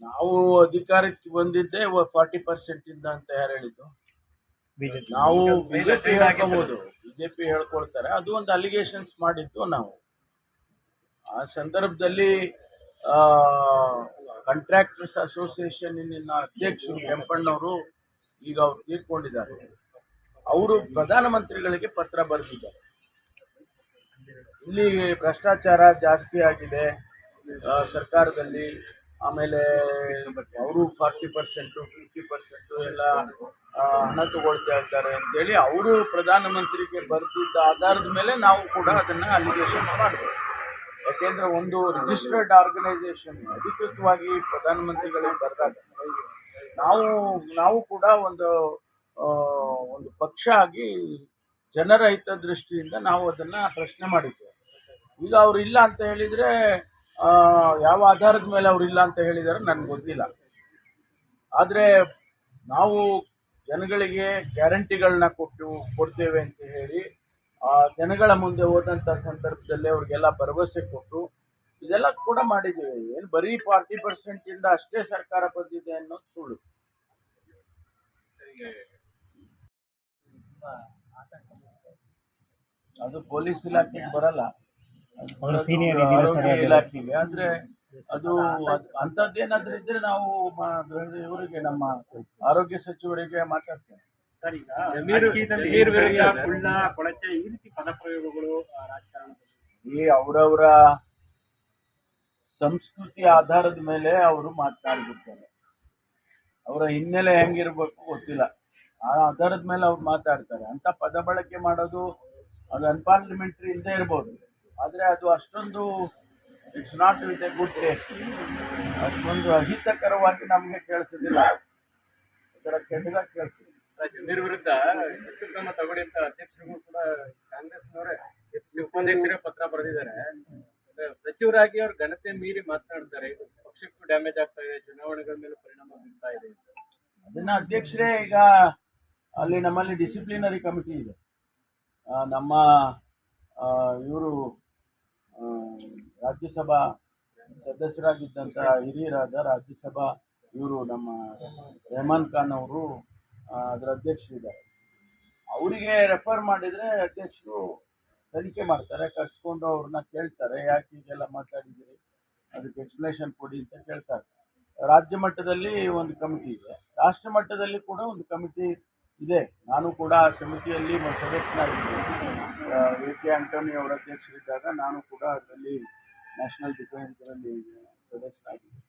ನಾವು ಅಧಿಕಾರಕ್ಕೆ ಬಂದಿದ್ದೆ 40% ಇಂದ ಅಂತ ಯಾರು ಹೇಳಿದ್ದು? ನಾವು ಬಿಜೆಪಿ ಹೇಳ್ಕೋಬಹುದು, ಬಿಜೆಪಿ ಹೇಳ್ಕೊಳ್ತಾರೆ, ಅದು ಒಂದು ಅಲಿಗೇಷನ್ಸ್ ಮಾಡಿದ್ದು ನಾವು. ಆ ಸಂದರ್ಭದಲ್ಲಿ ಕಾಂಟ್ರಾಕ್ಟರ್ಸ್ ಅಸೋಸಿಯೇಷನ್ ಅಧ್ಯಕ್ಷರು ಕೆಂಪಣ್ಣವರು, ಈಗ ಅವ್ರು ತೀರ್ಕೊಂಡಿದ್ದಾರೆ, ಅವರು ಪ್ರಧಾನಮಂತ್ರಿಗಳಿಗೆ ಪತ್ರ ಬರೆದಿದ್ದಾರೆ. ಇಲ್ಲಿ ಭ್ರಷ್ಟಾಚಾರ ಜಾಸ್ತಿ ಆಗಿದೆ ಸರ್ಕಾರದಲ್ಲಿ, ಆಮೇಲೆ ಅವರು 40% 50% ಎಲ್ಲ ಹಣ ತಗೊಳ್ತಾ ಇದ್ದಾರೆ ಅಂತೇಳಿ ಅವರು ಪ್ರಧಾನಮಂತ್ರಿಗೆ ಬರೆದಿದ್ದ ಆಧಾರದ ಮೇಲೆ ನಾವು ಕೂಡ ಅದನ್ನು ಅಲಿಗೇಷನ್ ಮಾಡಿದ್ವಿ. ಯಾಕೆಂದರೆ ಒಂದು ರಿಜಿಸ್ಟರ್ಡ್ ಆರ್ಗನೈಸೇಷನ್ ಅಧಿಕೃತವಾಗಿ ಪ್ರಧಾನಮಂತ್ರಿಗಳಿಗೆ ಬರೆದಾಗ ನಾವು ಕೂಡ ಒಂದು ಪಕ್ಷ ಆಗಿ ಜನರ ಹಿತದೃಷ್ಟಿಯಿಂದ ನಾವು ಅದನ್ನು ಪ್ರಶ್ನೆ ಮಾಡಿದ್ದೇವೆ. ಈಗ ಅವರು ಇಲ್ಲ ಅಂತ ಹೇಳಿದರೆ, ಯಾವ ಆಧಾರದ ಮೇಲೆ ಅವರು ಇಲ್ಲ ಅಂತ ಹೇಳಿದ್ದಾರೆ ನನಗೆ ಗೊತ್ತಿಲ್ಲ. ಆದರೆ ನಾವು ಜನಗಳಿಗೆ ಗ್ಯಾರಂಟಿಗಳನ್ನ ಕೊಡ್ತೇವೆ ಅಂತ ಹೇಳಿ ಜನಗಳ ಮುಂದೆ ಹೋದಂಥ ಸಂದರ್ಭದಲ್ಲಿ ಅವ್ರಿಗೆಲ್ಲ ಭರವಸೆ ಕೊಟ್ಟು ಇದೆಲ್ಲ ಕೂಡ ಮಾಡಿದ್ದೀವಿ. ಏನು ಬರೀ 40% ಇಂದ ಅಷ್ಟೇ ಸರ್ಕಾರ ಬಂದಿದೆ ಅನ್ನೋದು ಸುಳ್ಳು. ಅದು ಪೊಲೀಸ್ ಇಲಾಖೆಗೆ ಬರಲ್ಲ, ಆರೋಗ್ಯ ಇಲಾಖೆಗೆ. ಆದರೆ ಅದು ಅಂಥದ್ದೇನಾದ್ರೂ ಇದ್ರೆ ನಾವು ಇವರಿಗೆ, ನಮ್ಮ ಆರೋಗ್ಯ ಸಚಿವರಿಗೆ ಮಾತಾಡ್ತೇವೆ. ಅವರವರ ಸಂಸ್ಕೃತಿ ಆಧಾರದ ಮೇಲೆ ಅವರು ಮಾತನಾಡ್ಬಿಡ್ತಾರೆ. ಅವರ ಹಿನ್ನೆಲೆ ಹೆಂಗಿರ್ಬೇಕು ಗೊತ್ತಿಲ್ಲ, ಆ ಆಧಾರದ ಮೇಲೆ ಅವ್ರು ಮಾತಾಡ್ತಾರೆ. ಅಂತ ಪದ ಬಳಕೆ ಮಾಡೋದು ಅದು ಅನ್ಪಾರ್ಲಿಮೆಂಟ್ರಿ ಇಲ್ಲದೆ ಇರ್ಬೋದು, ಆದರೆ ಅದು ಅಷ್ಟೊಂದು it's not with A good taste, ಅಷ್ಟೊಂದು ಅಹಿತಕರವಾಗಿ ನಮಗೆ ಕೇಳಿಸೋದಿಲ್ಲ, ಅದರ ಕೆಟ್ಟದಾಗಿ ಕೇಳಿಸಿದೆ. ಜನರ ವಿರುದ್ಧ ಕ್ರಮ ತಗೊಳ್ಳಿ ಅಂತ ಅಧ್ಯಕ್ಷರಿಗೂ ಕೂಡ ಕಾಂಗ್ರೆಸ್ನವರೇ ಉಪಾಧ್ಯಕ್ಷರೇ ಪತ್ರ ಬರೆದಿದ್ದಾರೆ. ಸಚಿವರಾಗಿ ಅವ್ರ ಘನತೆ ಮೀರಿ ಮಾತನಾಡ್ತಾರೆ, ಇದು ಪಕ್ಷಕ್ಕೂ ಡ್ಯಾಮೇಜ್ ಆಗ್ತಾ ಇದೆ, ಚುನಾವಣೆಗಳ ಮೇಲೆ ಪರಿಣಾಮ ಬೀರ್ತಾ ಇದೆ. ಅದನ್ನ ಅಧ್ಯಕ್ಷರೇ, ಈಗ ಅಲ್ಲಿ ನಮ್ಮಲ್ಲಿ ಡಿಸಿಪ್ಲಿನರಿ ಕಮಿಟಿ ಇದೆ, ನಮ್ಮ ಇವರು ರಾಜ್ಯಸಭಾ ಸದಸ್ಯರಾಗಿದ್ದಂಥ ಹಿರಿಯರಾದ ರಾಜ್ಯಸಭಾ ಇವರು ನಮ್ಮ ರೆಹಮಾನ್ ಖಾನ್ ಅವರು ಅದರ ಅಧ್ಯಕ್ಷರಿದ್ದಾರೆ. ಅವರಿಗೆ ರೆಫರ್ ಮಾಡಿದರೆ ಅಧ್ಯಕ್ಷರು ತನಿಖೆ ಮಾಡ್ತಾರೆ, ಕರೆಸ್ಕೊಂಡು ಅವ್ರನ್ನ ಕೇಳ್ತಾರೆ, ಯಾಕೆ ಹೀಗೆಲ್ಲ ಮಾತಾಡಿದ್ದೀರಿ, ಅದಕ್ಕೆ ಎಕ್ಸ್ಪ್ಲನೇಷನ್ ಕೊಡಿ ಅಂತ ಕೇಳ್ತಾರೆ. ರಾಜ್ಯ ಮಟ್ಟದಲ್ಲಿ ಒಂದು ಕಮಿಟಿ ಇದೆ, ರಾಷ್ಟ್ರ ಮಟ್ಟದಲ್ಲಿ ಕೂಡ ಒಂದು ಕಮಿಟಿ ಇದೆ. ನಾನು ಕೂಡ ಆ ಸಮಿತಿಯಲ್ಲಿ ಸದಸ್ಯನಾಗಿದ್ದೆ. A.K. ಆಂಟೋನಿ ಅವರ ಅಧ್ಯಕ್ಷರಿದ್ದಾಗ ನಾನು ಕೂಡ ಅದರಲ್ಲಿ ನ್ಯಾಷನಲ್ ಡಿಫೆನ್ಸ್ನಲ್ಲಿ ಸದಸ್ಯನಾಗಿದ್ದೆ.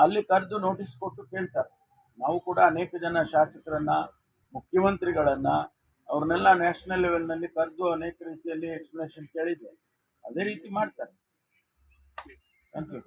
ಅಲ್ಲಿ ಕರೆದು ನೋಟಿಸ್ ಕೊಟ್ಟು ಕೇಳ್ತಾರೆ. ನಾವು ಕೂಡ ಅನೇಕ ಜನ ಶಾಸಕರನ್ನು, ಮುಖ್ಯಮಂತ್ರಿಗಳನ್ನು, ಅವ್ರನ್ನೆಲ್ಲ ನ್ಯಾಷನಲ್ ಲೆವೆಲ್ನಲ್ಲಿ ಕರೆದು ಅನೇಕ ರೀತಿಯಲ್ಲಿ ಎಕ್ಸ್ಪ್ಲನೇಷನ್ ಕೇಳಿದ್ದೆ. ಅದೇ ರೀತಿ ಮಾಡ್ತಾರೆ. Thank you.